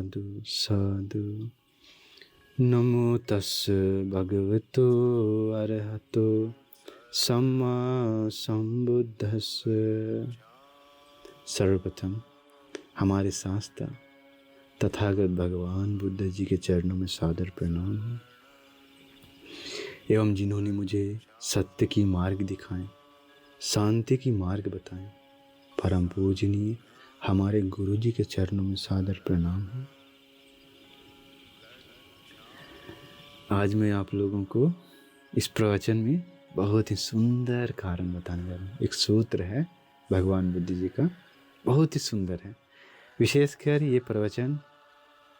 साधु साधु। नमो तस् भगवतो अरहतो सम्मा संबुद्धस्स। सर्वप्रथम हमारे शास्त्र तथागत भगवान बुद्ध जी के चरणों में सादर प्रणाम है, एवं जिन्होंने मुझे सत्य की मार्ग दिखाएं, शांति की मार्ग बताएं, परम पूजनीय हमारे गुरु जी के चरणों में सादर प्रणाम है। आज मैं आप लोगों को इस प्रवचन में बहुत ही सुंदर कारण बताने जा रहा हूँ। एक सूत्र है भगवान बुद्ध जी का, बहुत ही सुंदर है। विशेषकर ये प्रवचन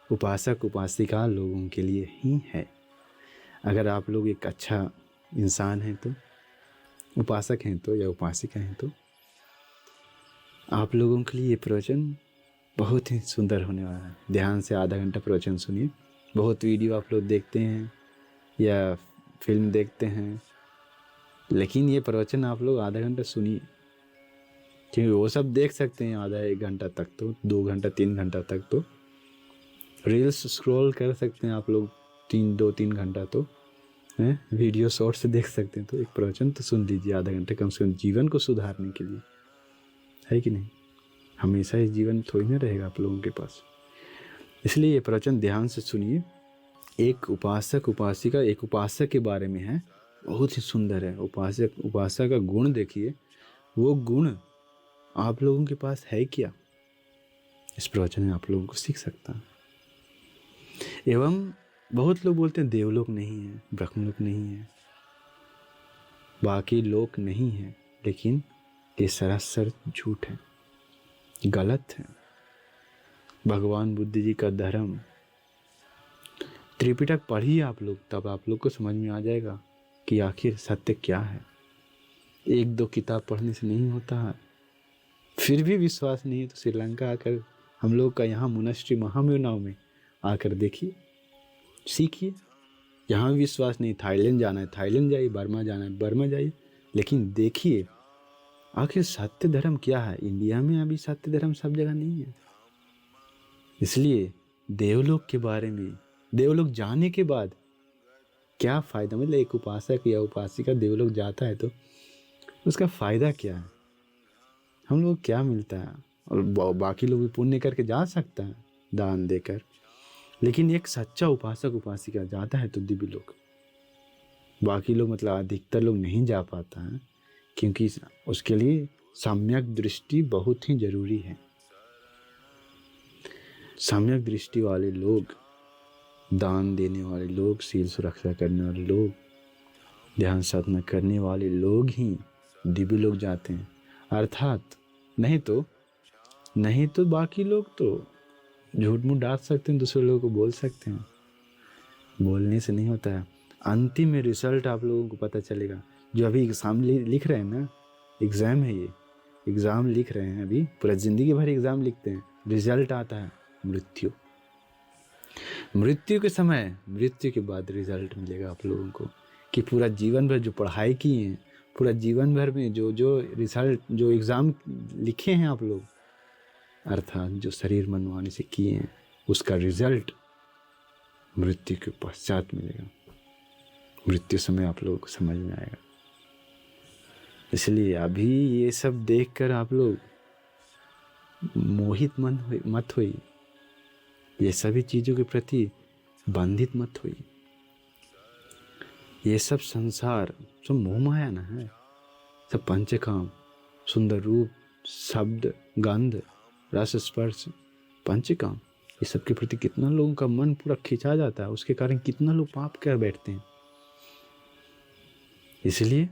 उपासक उपासिका लोगों के लिए ही है। अगर आप लोग एक अच्छा इंसान हैं तो, उपासक हैं तो या उपासिका हैं तो आप लोगों के लिए ये प्रवचन बहुत ही सुंदर होने वाला है। ध्यान से आधा घंटा प्रवचन सुनिए। बहुत वीडियो आप लोग देखते हैं या फिल्म देखते हैं, लेकिन ये प्रवचन आप लोग आधा घंटा सुनिए, क्योंकि वो सब देख सकते हैं आधा एक घंटा तक, तो 2 घंटा 3 घंटा तक तो रील्स स्क्रॉल कर सकते हैं आप लोग 2-3 घंटा तो हैं, वीडियो शॉर्ट से देख सकते हैं। तो एक प्रवचन तो सुन लीजिए आधा घंटे कम से कम, जीवन को सुधारने के लिए, है कि नहीं। हमेशा इस जीवन थोड़ी ना रहेगा आप लोगों के पास, इसलिए ये प्रवचन ध्यान से सुनिए। एक उपासक उपासिका, एक उपासक के बारे में है, बहुत ही सुंदर है। उपासक का गुण देखिए, वो गुण आप लोगों के पास है क्या, इस प्रवचन में आप लोगों को सीख सकता है। एवं बहुत लोग बोलते हैं देवलोक नहीं है, ब्रह्मलोक नहीं है, बाकी लोक नहीं है, लेकिन ये सरासर झूठ है, गलत है। भगवान बुद्ध जी का धर्म, त्रिपिटक पढ़िए आप लोग, तब आप लोग को समझ में आ जाएगा कि आखिर सत्य क्या है। 1-2 किताब पढ़ने से नहीं होता है। फिर भी विश्वास नहीं है तो श्रीलंका आकर, हम लोग का यहाँ मोनास्ट्री महामेरुनाव में आकर देखिए, सीखिए। यहाँ भी विश्वास नहीं, थाईलैंड जाना है थाईलैंड जाइए, बर्मा जाना है बर्मा जाइए, लेकिन देखिए आखिर सत्य धर्म क्या है। इंडिया में अभी सत्य धर्म सब जगह नहीं है। इसलिए देवलोक के बारे में, देवलोक जाने के बाद क्या फ़ायदा, मतलब एक उपासक या उपासिका देवलोक जाता है तो उसका फ़ायदा क्या है, हम लोग क्या मिलता है। और बाकी लोग भी पुण्य करके जा सकता है दान देकर, लेकिन एक सच्चा उपासक उपासिका जाता है तो दिव्य लोक। बाकी लोग मतलब अधिकतर लोग नहीं जा पाता है, क्योंकि उसके लिए सम्यक दृष्टि बहुत ही जरूरी है। सम्यक दृष्टि वाले लोग, दान देने वाले लोग, शील सुरक्षा करने वाले लोग, ध्यान साधना करने वाले लोग ही दिव्य लोग जाते हैं। अर्थात नहीं तो बाकी लोग तो झूठ मूठ डाल सकते हैं, दूसरे लोगों को बोल सकते हैं, बोलने से नहीं होता है। अंतिम में रिजल्ट आप लोगों को पता चलेगा। जो अभी एग्ज़ाम लिख रहे हैं ना, एग्ज़ाम है ये, एग्ज़ाम लिख रहे हैं अभी, पूरा ज़िंदगी भर एग्ज़ाम लिखते हैं, रिजल्ट आता है मृत्यु। मृत्यु के समय, मृत्यु के बाद रिजल्ट मिलेगा आप लोगों को कि पूरा जीवन भर जो पढ़ाई की है, पूरा जीवन भर में जो रिजल्ट, जो एग्ज़ाम लिखे हैं आप लोग, अर्थात जो शरीर मनवाने से किए हैं, उसका रिजल्ट मृत्यु के पश्चात मिलेगा। मृत्यु समय आप लोगों को समझ में आएगा। इसलिए अभी ये सब देखकर आप लोग मोहित मत होइए, ये सभी चीज़ों के प्रति बंधित मत होइए। ये सब संसार सब मोह माया ना है, सब पंचकाम, सुंदर रूप, शब्द, गंध, रस, स्पर्श, पंचकाम, ये सब के प्रति कितना लोगों का मन पूरा खिंचा जाता है। उसके कारण कितना लोग पाप कर बैठते हैं। इसलिए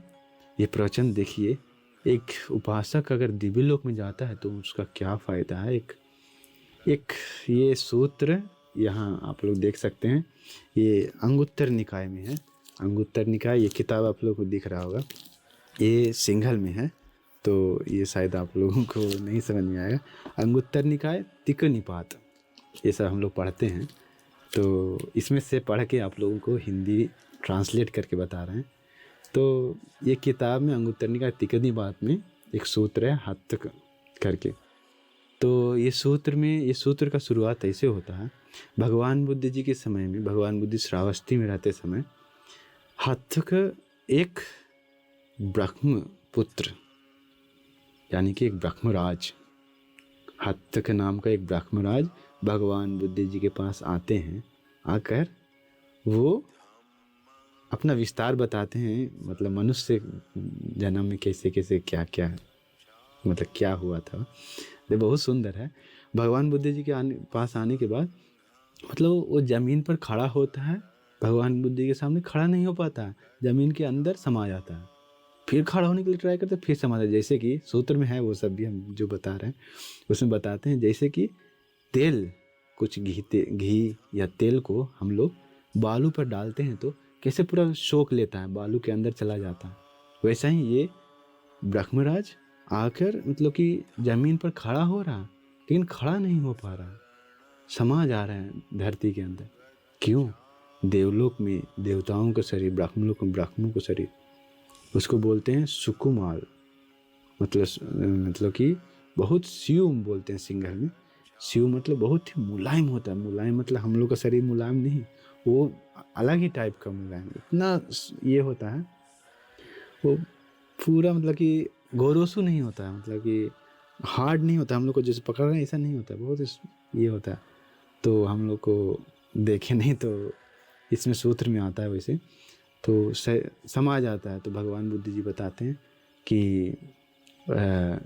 ये प्रवचन देखिए, एक उपासक अगर दिव्य लोक में जाता है तो उसका क्या फ़ायदा है। एक ये सूत्र यहाँ आप लोग देख सकते हैं, ये अंगुत्तर निकाय में है। अंगुत्तर निकाय, ये किताब आप लोग को दिख रहा होगा, ये सिंघल में है, तो ये शायद आप लोगों को नहीं समझ में आएगा। अंगुत्तर निकाय तिक्क निपात, ये सब हम लोग पढ़ते हैं, तो इसमें से पढ़ के आप लोगों को हिंदी ट्रांसलेट करके बता रहे हैं। तो ये किताब में अंगुत्तर निकाय तिक्क निपात में एक सूत्र है हत्थ करके, तो ये सूत्र का शुरुआत ऐसे होता है। भगवान बुद्ध जी के समय में, भगवान बुद्ध श्रावस्ती में रहते समय हत्थक एक ब्रह्म पुत्र यानी कि एक ब्रह्मराज, हत्थक नाम का एक ब्रह्मराज भगवान बुद्ध जी के पास आते हैं। आकर वो अपना विस्तार बताते हैं, मतलब मनुष्य जन्म में कैसे कैसे क्या क्या मतलब क्या हुआ था। ये बहुत सुंदर है। भगवान बुद्ध जी के पास आने के बाद मतलब वो ज़मीन पर खड़ा होता है, भगवान बुद्ध जी के सामने खड़ा नहीं हो पाता है, ज़मीन के अंदर समा जाता है, फिर खड़ा होने के लिए ट्राई करते फिर समा जाता है। जैसे कि सूत्र में है, वो सब भी हम जो बता रहे हैं उसमें बताते हैं, जैसे कि तेल, कुछ घी या तेल को हम लोग बालू पर डालते हैं तो कैसे पूरा सोख लेता है, बालू के अंदर चला जाता है, वैसा ही ये ब्रह्मराज आकर मतलब कि ज़मीन पर खड़ा हो रहा लेकिन खड़ा नहीं हो पा रहा, समा जा रहा है धरती के अंदर। क्यों? देवलोक में देवताओं का शरीर, ब्राह्मणों को ब्राह्मणों का शरीर, उसको बोलते हैं सुकुमार, मतलब कि बहुत शिव बोलते हैं सिंगल में। शिव मतलब बहुत ही मुलायम होता है। मुलायम मतलब हम लोग का शरीर मुलायम नहीं, वो अलग ही टाइप का मुलायम, इतना ये होता है वो पूरा, मतलब कि गोरोसु नहीं होता है, मतलब कि हार्ड नहीं होता, हम लोग को जैसे पकड़ रहे हैं ऐसा नहीं होता, बहुत ये होता है। तो हम लोग को देखे नहीं तो इसमें सूत्र में आता है वैसे तो समा जाता है। तो भगवान बुद्ध जी बताते हैं कि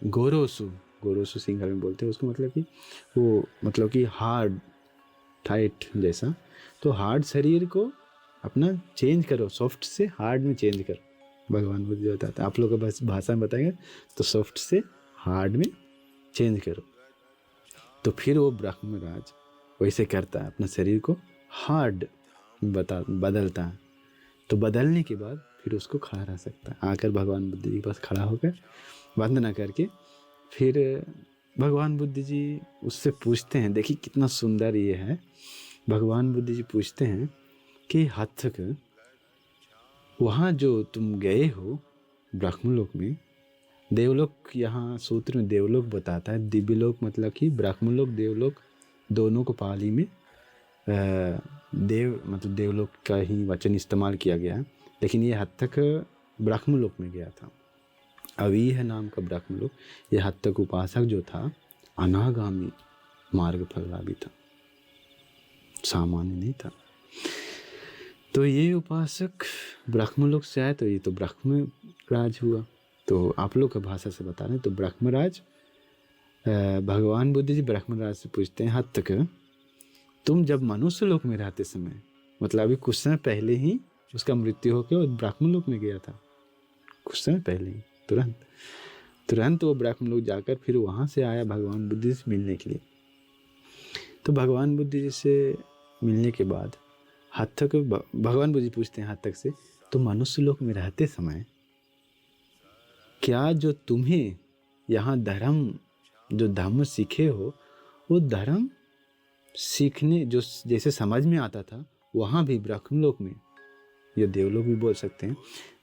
गोरोसु सिंगल में बोलते हैं उसको, मतलब कि वो मतलब कि हार्ड टाइट जैसा। तो हार्ड शरीर को अपना चेंज करो, सॉफ्ट से हार्ड में चेंज करो, भगवान बुद्ध जी बताते हैं। आप लोग का भाषा में बताएंगे तो सॉफ्ट से हार्ड में चेंज करो। तो फिर वो ब्रह्मराज वैसे करता है, अपना शरीर को हार्ड बदलता है। तो बदलने के बाद फिर उसको खड़ा रह सकता है। आकर भगवान बुद्ध जी के पास खड़ा होकर वंदना करके फिर भगवान बुद्ध जी उससे पूछते हैं, देखिए कितना सुंदर ये है। भगवान बुद्ध जी पूछते हैं कि हत्थक, वहाँ जो तुम गए हो ब्रह्मलोक में, देवलोक, यहाँ सूत्र में देवलोक बताता है, दिव्यलोक मतलब कि ब्रह्मलोक देवलोक दोनों को पाली में देव मतलब देवलोक का ही वचन इस्तेमाल किया गया है, लेकिन ये हत्थक ब्रह्मलोक में गया था। अवी है नाम का ब्रह्मलोक। ये हत्थक उपासक जो था अनागामी मार्ग फललाभी था, सामान्य नहीं था। तो ये उपासक ब्रह्मलोक से आए तो ये तो ब्रह्मराज हुआ। तो आप लोग का भाषा से बता रहे हैं, तो ब्रह्मराज भगवान बुद्ध जी ब्रह्मराज से पूछते हैं, हत्थक तुम जब मनुष्य लोक में रहते समय, मतलब अभी कुछ समय पहले ही उसका मृत्यु होकर वो ब्रह्मलोक में गया था, कुछ समय पहले ही तुरंत वो ब्रह्मलोक जाकर फिर वहाँ से आया भगवान बुद्ध जी से मिलने के लिए। तो भगवान बुद्ध जी से मिलने के बाद हत्थक, भगवान बुद्ध जी पूछते हैं हत्थक से, तो मनुष्य लोक में रहते समय क्या जो तुम्हें यहाँ धर्म सीखे हो, वो धर्म सीखने जो जैसे समझ में आता था वहाँ भी ब्रह्मलोक में, या देवलोक भी बोल सकते हैं,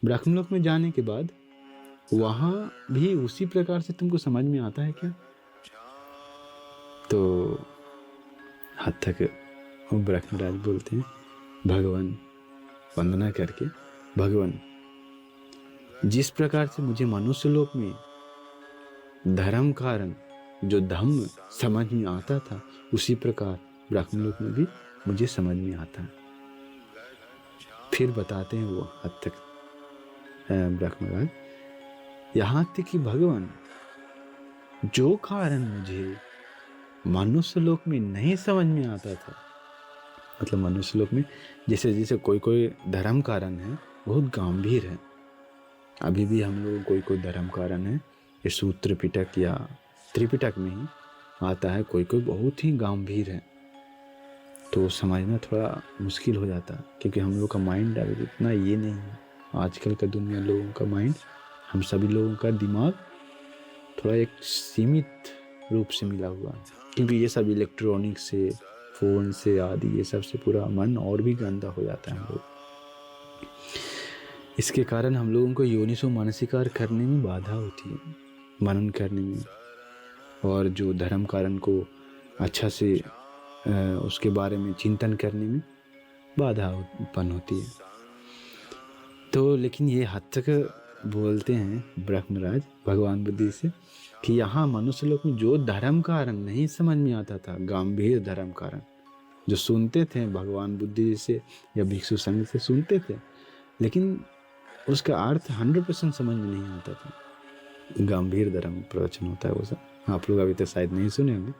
ब्रह्मलोक में जाने के बाद वहाँ भी उसी प्रकार से तुमको समझ में आता है क्या? तो हत्थक ब्रह्मराज बोलते हैं, भगवान, वंदना करके, भगवान जिस प्रकार से मुझे मनुष्य लोक में धर्म कारण जो धम्म समझ में आता था, उसी प्रकार ब्रह्मलोक में भी मुझे समझ में आता है। फिर बताते हैं वो हत्थक ब्रह्मराज, यहाँ तक कि भगवान जो कारण मुझे मनुष्य लोक में नहीं समझ में आता था, मतलब मनुष्य लोक में जैसे कोई धर्म कारण है बहुत गंभीर है, अभी भी हम लोग कोई धर्म कारण है, ये सूत्र पिटक या त्रिपिटक में ही आता है, कोई बहुत ही गंभीर है, तो समझना थोड़ा मुश्किल हो जाता है, क्योंकि हम लोग का माइंड अभी इतना ये नहीं है। आजकल का दुनिया लोगों का माइंड, हम सभी लोगों का दिमाग थोड़ा एक सीमित रूप से मिला हुआ है, क्योंकि ये सब इलेक्ट्रॉनिक से, फ़ोन से आदि, ये सब से पूरा मन और भी गंदा हो जाता है हम लोग। इसके कारण हम लोगों को योनिसो मानसिकार करने में बाधा होती है, मनन करने में। और जो धर्म कारण को अच्छा से उसके बारे में चिंतन करने में बाधा उत्पन्न होती है। तो लेकिन ये हद तक बोलते हैं ब्रह्मराज भगवान बुद्धि से कि यहाँ मनुष्य लोग में जो धर्म कारण नहीं समझ में आता था, गंभीर धर्म कारण जो सुनते थे भगवान बुद्धि से या भिक्षु संघ से सुनते थे, लेकिन उसका अर्थ 100% समझ में नहीं आता था। गंभीर धर्म प्रवचन होता है वो सब, आप लोग अभी तो शायद नहीं सुने होंगे।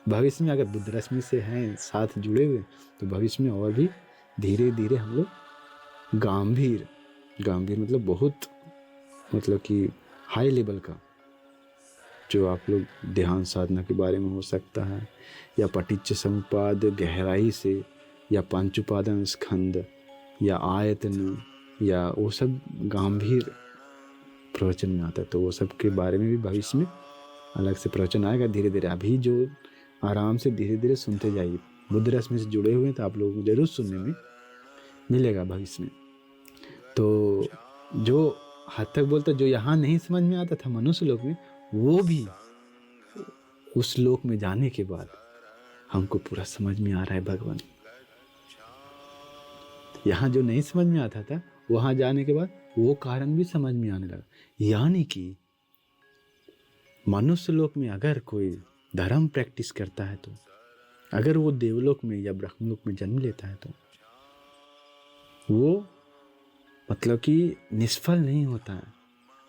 भविष्य में अगर बुद्ध रश्मि से हैं साथ जुड़े हुए तो भविष्य में और भी धीरे धीरे हम लोग गंभीर मतलब बहुत, मतलब कि हाई लेवल का, जो आप लोग ध्यान साधना के बारे में हो सकता है, या पटिच्च समुपाद गहराई से, या पंच उपादान स्कंद, या आयतन, या वो सब गंभीर प्रवचन में आता है। तो वो सब के बारे में भी भविष्य में अलग से प्रवचन आएगा धीरे धीरे। अभी जो आराम से धीरे धीरे सुनते जाइए, बुद्ध रश्मि से जुड़े हुए हैं तो आप लोगों को जरूर सुनने में मिलेगा भविष्य में। तो जो हद तक बोलता, जो यहाँ नहीं समझ में आता था मनुष्य लोक में, वो भी उस लोक में जाने के बाद हमको पूरा समझ में आ रहा है भगवान। यहाँ जो नहीं समझ में आता था, वहां जाने के बाद वो कारण भी समझ में आने लगा। यानी कि मनुष्य लोक में अगर कोई धर्म प्रैक्टिस करता है तो, अगर वो देवलोक में या ब्रह्मलोक में जन्म लेता है तो वो मतलब कि निष्फल नहीं होता है।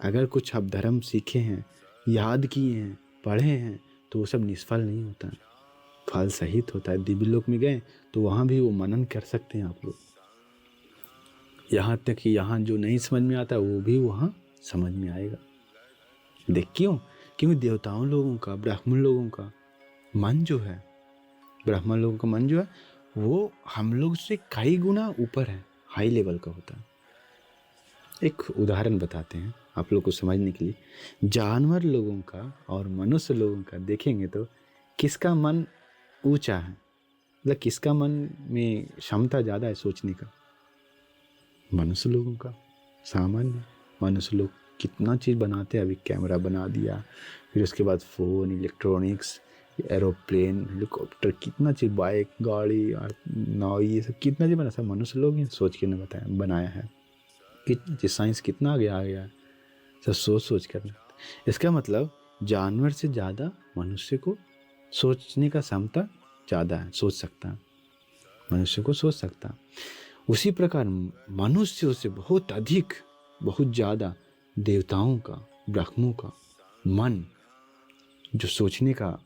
अगर कुछ आप धर्म सीखे हैं, याद किए हैं, पढ़े हैं, तो वो सब निष्फल नहीं होता है, फल सहित होता है। दिव्यलोक में गए तो वहाँ भी वो मनन कर सकते हैं आप लोग। यहाँ तक कि यहाँ जो नहीं समझ में आता वो भी वहाँ समझ में आएगा। देख क्योंकि देवताओं लोगों का, ब्राह्मण लोगों का मन जो है, ब्राह्मण लोगों का मन जो है वो हम लोग से कई गुना ऊपर है, हाई लेवल का होता है। एक उदाहरण बताते हैं आप लोग को समझने के लिए। जानवर लोगों का और मनुष्य लोगों का देखेंगे तो किसका मन ऊंचा है, मतलब किसका मन में क्षमता ज़्यादा है सोचने का? मनुष्य लोगों का। सामान्य मनुष्य लोग कितना चीज़ बनाते हैं, अभी कैमरा बना दिया, फिर उसके बाद फ़ोन, इलेक्ट्रॉनिक्स, एरोप्लेन, हेलीकॉप्टर, कितना चीज़, बाइक, गाड़ी, नाव, ये सब कितना चीज़ बना, सब मनुष्य लोग ही सोच के ने बनाया है। कितनी चीज़, साइंस कितना आगे आ गया है, सब सोच कर। इसका मतलब जानवर से ज़्यादा मनुष्य को सोचने का क्षमता ज़्यादा है, सोच सकता है, मनुष्य को सोच सकता। उसी प्रकार मनुष्यों से बहुत अधिक, बहुत ज़्यादा देवताओं का, ब्रह्मों का मन जो सोचने का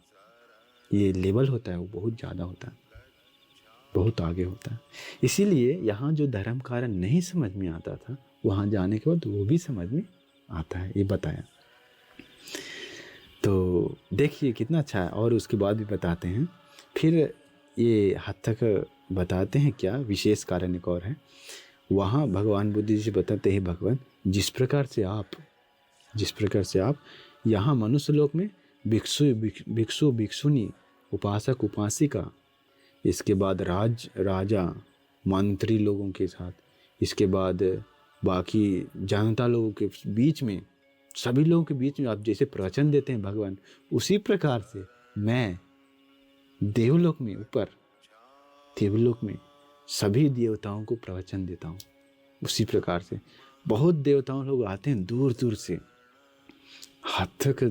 ये लेवल होता है वो बहुत ज़्यादा होता है, बहुत आगे होता है। इसीलिए यहाँ जो धर्म कारण नहीं समझ में आता था, वहाँ जाने के बाद वो भी समझ में आता है, ये बताया। तो देखिए कितना अच्छा है। और उसके बाद भी बताते हैं, फिर ये हद तक बताते हैं क्या विशेष कारण एक और है। वहाँ भगवान बुद्ध जी से बताते हैं, भगवान जिस प्रकार से आप यहाँ मनुष्य लोक में भिक्षु भिक्षुनी, उपासक उपासिका, इसके बाद राजा मंत्री लोगों के साथ, इसके बाद बाकी जनता लोगों के बीच में, सभी लोगों के बीच में आप जैसे प्रवचन देते हैं भगवान, उसी प्रकार से मैं देवलोक में, ऊपर देवलोक में सभी देवताओं को प्रवचन देता हूँ। उसी प्रकार से बहुत देवताओं लोग आते हैं दूर दूर से, हद तक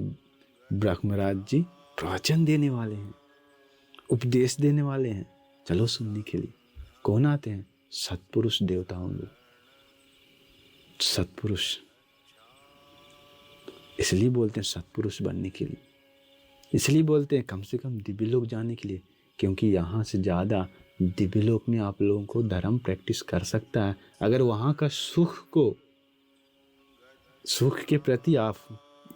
ब्रह्मराज जी प्रवचन देने वाले हैं, उपदेश देने वाले हैं, चलो सुनने के लिए। कौन आते हैं? सत्पुरुष देवताओं लोग, सत्पुरुष। इसलिए बोलते हैं सत्पुरुष बनने के लिए, इसलिए बोलते हैं कम से कम दिव्य लोक जाने के लिए, क्योंकि यहाँ से ज़्यादा दिव्य लोक में आप लोगों को धर्म प्रैक्टिस कर सकता है। अगर वहाँ का सुख के प्रति आप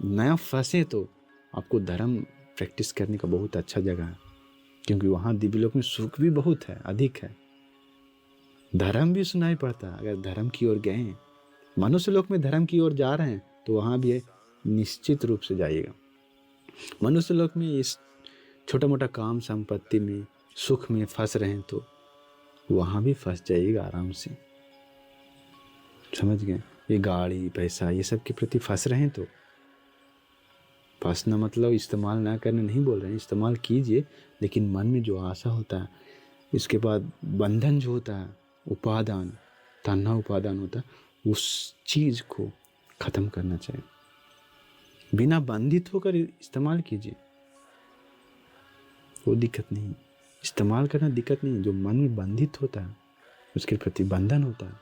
नया फंसे तो आपको धर्म प्रैक्टिस करने का बहुत अच्छा जगह है, क्योंकि वहाँ दिव्य लोक में सुख भी बहुत है, अधिक है, धर्म भी सुनाई पड़ता है। अगर धर्म की ओर गए, मनुष्य लोक में धर्म की ओर जा रहे हैं तो वहाँ भी निश्चित रूप से जाइएगा। मनुष्य लोक में इस छोटा मोटा काम संपत्ति में, सुख में फंस रहे हैं तो वहाँ भी फंस जाइएगा आराम से, समझ गए? ये गाड़ी पैसा ये सब के प्रति फंस रहे हैं तो फंसना मतलब इस्तेमाल ना करना नहीं बोल रहे हैं, इस्तेमाल कीजिए, लेकिन मन में जो आशा होता है, इसके बाद बंधन जो होता है, उपादान, तन्हा उपादान होता है, उस चीज़ को ख़त्म करना चाहिए। बिना बंधित होकर इस्तेमाल कीजिए, वो दिक्कत नहीं, इस्तेमाल करना दिक्कत नहीं। जो मन में बंधित होता है, उसके प्रति बंधन होता है,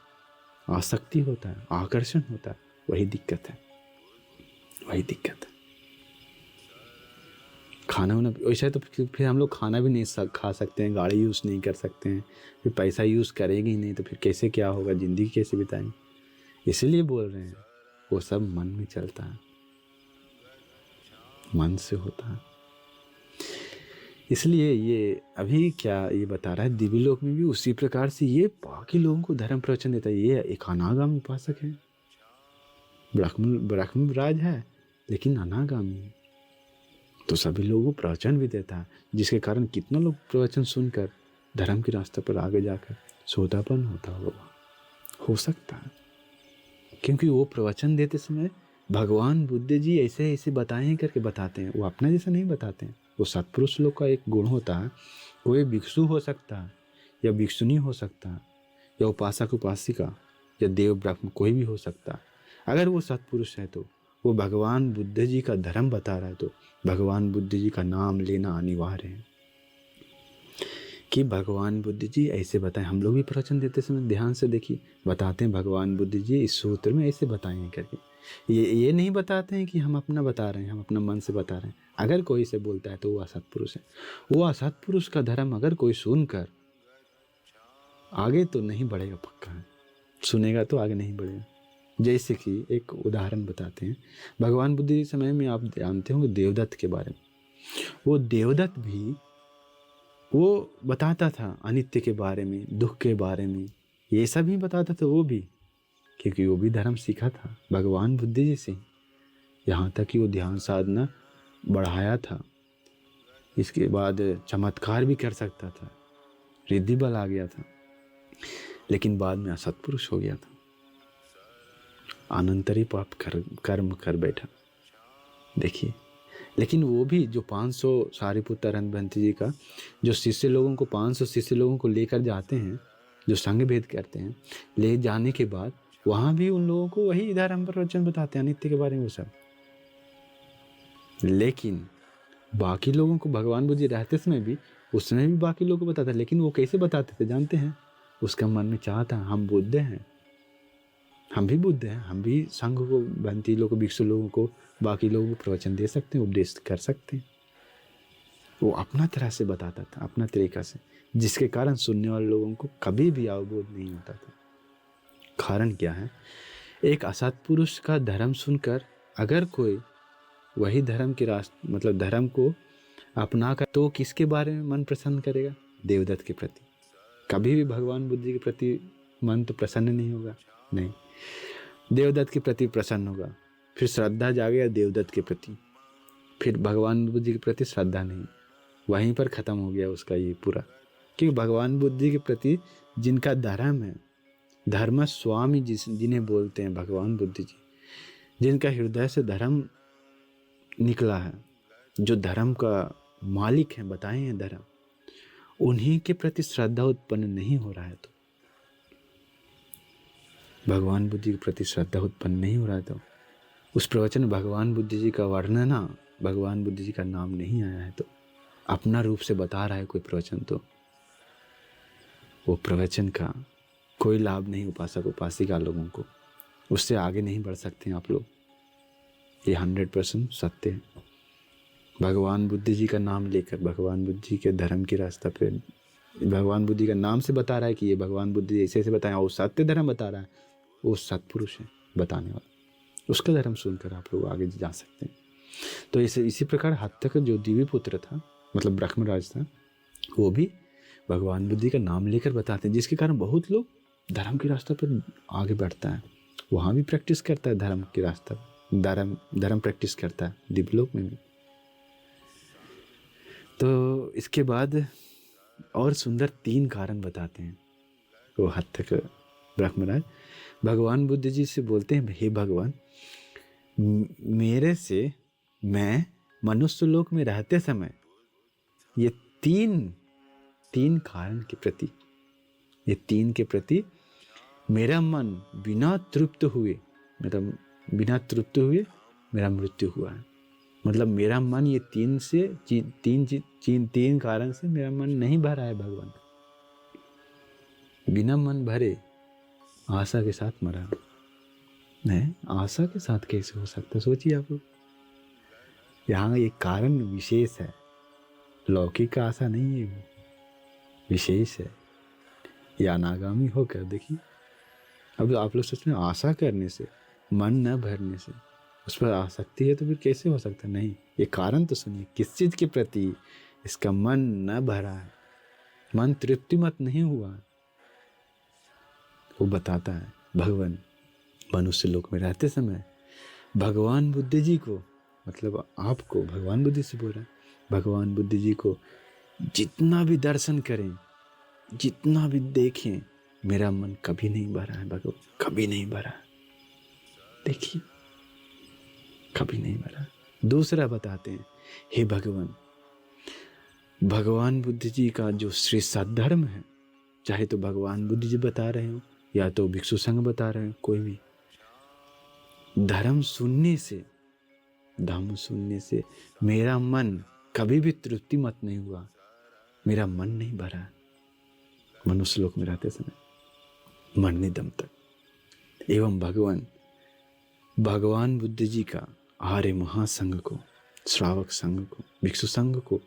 आसक्ति होता है, आकर्षण होता है, वही दिक्कत है, वही दिक्कत है। खाना वाना वैसे तो फिर हम लोग खाना भी नहीं खा सकते हैं, गाड़ी यूज़ नहीं कर सकते हैं, फिर पैसा यूज़ करेंगे ही नहीं तो फिर कैसे क्या होगा, ज़िंदगी कैसे बिताएंगे। इसीलिए बोल रहे हैं, वो सब मन में चलता है, मन से होता है। इसलिए ये अभी क्या ये बता रहा है, दिव्य लोक में भी उसी प्रकार से ये बाकी लोगों को धर्म प्रवचन देता है। ये एक अनागामी उपासक है, ब्रह्म राज है लेकिन अनागामी है, तो सभी लोगों को प्रवचन भी देता है, जिसके कारण कितना लोग प्रवचन सुनकर धर्म के रास्ते पर आगे जाकर सोतापन होता होगा, हो सकता है। क्योंकि वो प्रवचन देते समय भगवान बुद्ध जी ऐसे ऐसे बताएं करके बताते हैं, वो अपना जैसा नहीं बताते हैं। वो सत्पुरुष लोग का एक गुण होता है, कोई भिक्षु हो सकता है या भिक्षुनी हो सकता है या उपासक उपासिका या देव ब्रह्म कोई भी हो सकता है। अगर वो सत्पुरुष है तो वो भगवान बुद्ध जी का धर्म बता रहा है तो भगवान बुद्ध जी का नाम लेना अनिवार्य है कि भगवान बुद्ध जी ऐसे बताएं। हम लोग भी प्रवचन देते समय ध्यान से देखिए, बताते हैं भगवान बुद्ध जी इस सूत्र में ऐसे बताए हैं करके। ये नहीं बताते हैं कि हम अपना बता रहे हैं, हम अपना मन से बता रहे हैं। अगर कोई से बोलता है तो वो असत्पुरुष है। वो असत्पुरुष का धर्म अगर कोई सुनकर आगे तो नहीं बढ़ेगा, पक्का है, सुनेगा तो आगे नहीं बढ़ेगा। जैसे कि एक उदाहरण बताते हैं, भगवान बुद्ध जी समय में आप जानते होंगे देवदत्त के बारे में। वो देवदत्त भी वो बताता था अनित्य के बारे में, दुख के बारे में, ये सब ही बताता था वो भी, क्योंकि वो भी धर्म सीखा था भगवान बुद्ध जी से। यहाँ तक कि वो ध्यान साधना बढ़ाया था, इसके बाद चमत्कार भी कर सकता था, रिद्धि बल आ गया था, लेकिन बाद में असत्पुरुष हो गया था, अनंतरी पाप कर्म कर बैठा। देखिए, लेकिन वो भी जो 500 सारिपुत्र अरहंत जी का जो शिष्य लोगों को 500 शिष्य लोगों को लेकर जाते हैं, जो संघ भेद करते हैं, ले जाने के बाद वहाँ भी उन लोगों को वही धर्म प्रवचन बताते हैं अनित्य के बारे में वो सब। लेकिन बाकी लोगों को भगवान बुद्ध जी रहते समय भी उसने भी बाकी लोगों को बताता, लेकिन वो कैसे बताते थे जानते हैं? उसका मन में चाह था, हम बुद्ध हैं, हम भी बुद्ध हैं, हम भी संघ को, बंती लोगों को, भिक्षु लोगों को, बाकी लोगों को प्रवचन दे सकते हैं, उपदेश कर सकते हैं। वो अपना तरह से बताता था, अपना तरीका से, जिसके कारण सुनने वाले लोगों को कभी भी अवबोध नहीं होता था। कारण क्या है? एक असत्पुरुष का धर्म सुनकर अगर कोई वही धर्म के रास्ते मतलब धर्म को अपना कर तो किसके बारे में मन प्रसन्न करेगा? देवदत्त के प्रति। कभी भी भगवान बुद्ध जी के प्रति मन तो प्रसन्न नहीं होगा, नहीं, देवदत्त के प्रति प्रसन्न होगा। फिर श्रद्धा जागेगा देवदत्त के प्रति, फिर भगवान बुद्ध जी के प्रति श्रद्धा नहीं, वहीं पर ख़त्म हो गया उसका ये पूरा। क्योंकि भगवान बुद्ध जी के प्रति जिनका धर्म है, धर्म स्वामी जिन्हें बोलते हैं भगवान बुद्ध जी, जिनका हृदय से धर्म निकला है, जो धर्म का मालिक है, बताए हैं धर्म, उन्हीं के प्रति श्रद्धा उत्पन्न नहीं हो रहा है तो भगवान बुद्ध जी के प्रति श्रद्धा उत्पन्न नहीं हो रहा है तो उस प्रवचन में भगवान बुद्ध जी का वर्णना, भगवान बुद्ध जी का नाम नहीं आया है तो अपना रूप से बता रहा है कोई प्रवचन, तो वो प्रवचन का कोई लाभ नहीं उपासक उपासिका लोगों को, उससे आगे नहीं बढ़ सकते हैं आप लोग। ये 100% सत्य है। भगवान बुद्ध जी का नाम लेकर, भगवान बुद्ध जी के धर्म के रास्ता पे, भगवान बुद्ध जी का नाम से बता रहा है कि ये भगवान बुद्ध जी ऐसे ऐसे बताया, वो सत्य धर्म बता रहा है, वो सत्पुरुष है बताने वाला, उसका धर्म सुनकर आप लोग आगे जा सकते हैं। तो इसी प्रकार हत्तक जो दिव्य पुत्र था, मतलब ब्रह्मराज था, वो भी भगवान बुद्ध जी का नाम लेकर बताते हैं, जिसके कारण बहुत लोग धर्म के रास्ते पर आगे बढ़ता है, वहाँ भी प्रैक्टिस करता है धर्म के रास्ता, धर्म प्रैक्टिस करता है दिव्यलोक में भी। तो इसके बाद और सुंदर 3 कारण बताते हैं वो हत्तक ब्रह्मराज। भगवान बुद्ध जी से बोलते हैं, हे भगवान, मेरे से मैं मनुष्य लोक में रहते समय ये तीन कारण के प्रति, ये तीन के प्रति मेरा मन बिना तृप्त हुए मेरा मृत्यु हुआ है। मतलब मेरा मन ये तीन कारण से मेरा मन नहीं भरा है भगवान। बिना मन भरे आशा के साथ मरा नहीं, आशा के साथ कैसे हो सकता, सोचिए आप लोग। यहाँ एक कारण विशेष है, लौकिक आशा नहीं है, वो विशेष है। या अनागामी होकर देखिए। अब आप लोग सोच रहे हैं आशा करने से, मन न भरने से उस पर आसक्ति है, तो फिर कैसे हो सकता? नहीं, ये कारण तो सुनिए, किस चीज के प्रति इसका मन न भरा है, मन तृप्तिमत नहीं हुआ, वो बताता है भगवान। मनुष्य लोक में रहते समय भगवान बुद्ध जी को, मतलब आपको भगवान बुद्ध से बोल रहा है, भगवान बुद्ध जी को जितना भी दर्शन करें, जितना भी देखें, मेरा मन कभी नहीं भरा है भगवान, कभी नहीं भरा। देखिए, कभी नहीं भरा। दूसरा बताते हैं, हे भगवान, भगवान बुद्ध जी का जो श्री सद्धर्म है, चाहे तो भगवान बुद्ध जी बता रहे हो या तो भिक्षु संघ बता रहे हो, कोई भी धर्म सुनने से मेरा मन कभी भी तृप्ति मत नहीं हुआ, मेरा मन नहीं भरा मनुष्य लोक में रहते समय मरने दम तक। एवं भगवान बुद्ध जी का आर्य महासंघ को, श्रावक संघ को, भिक्षु संघ को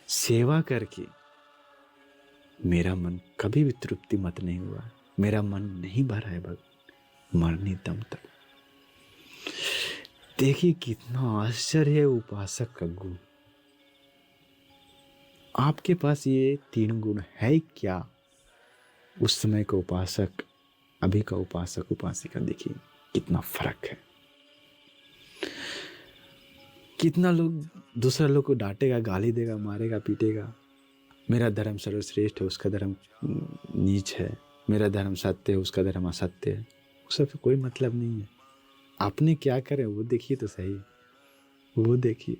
सेवा करके मेरा मन कभी भी तृप्ति मत नहीं हुआ, मेरा मन नहीं भरा है भगवान, मरने दम तक। देखिए कितना आश्चर्य है उपासक का गुण। आपके पास ये तीन गुण है क्या? उस समय का उपासक, अभी का उपासक उपासिका, देखिए कितना फर्क है। कितना लोग दूसरा लोग को डांटेगा, गाली देगा, मारेगा, पीटेगा, मेरा धर्म सर्वश्रेष्ठ है, उसका धर्म नीच है, मेरा धर्म सत्य है, उसका धर्म असत्य है, उससे कोई मतलब नहीं है। आपने क्या करे वो देखिए तो सही, वो देखिए।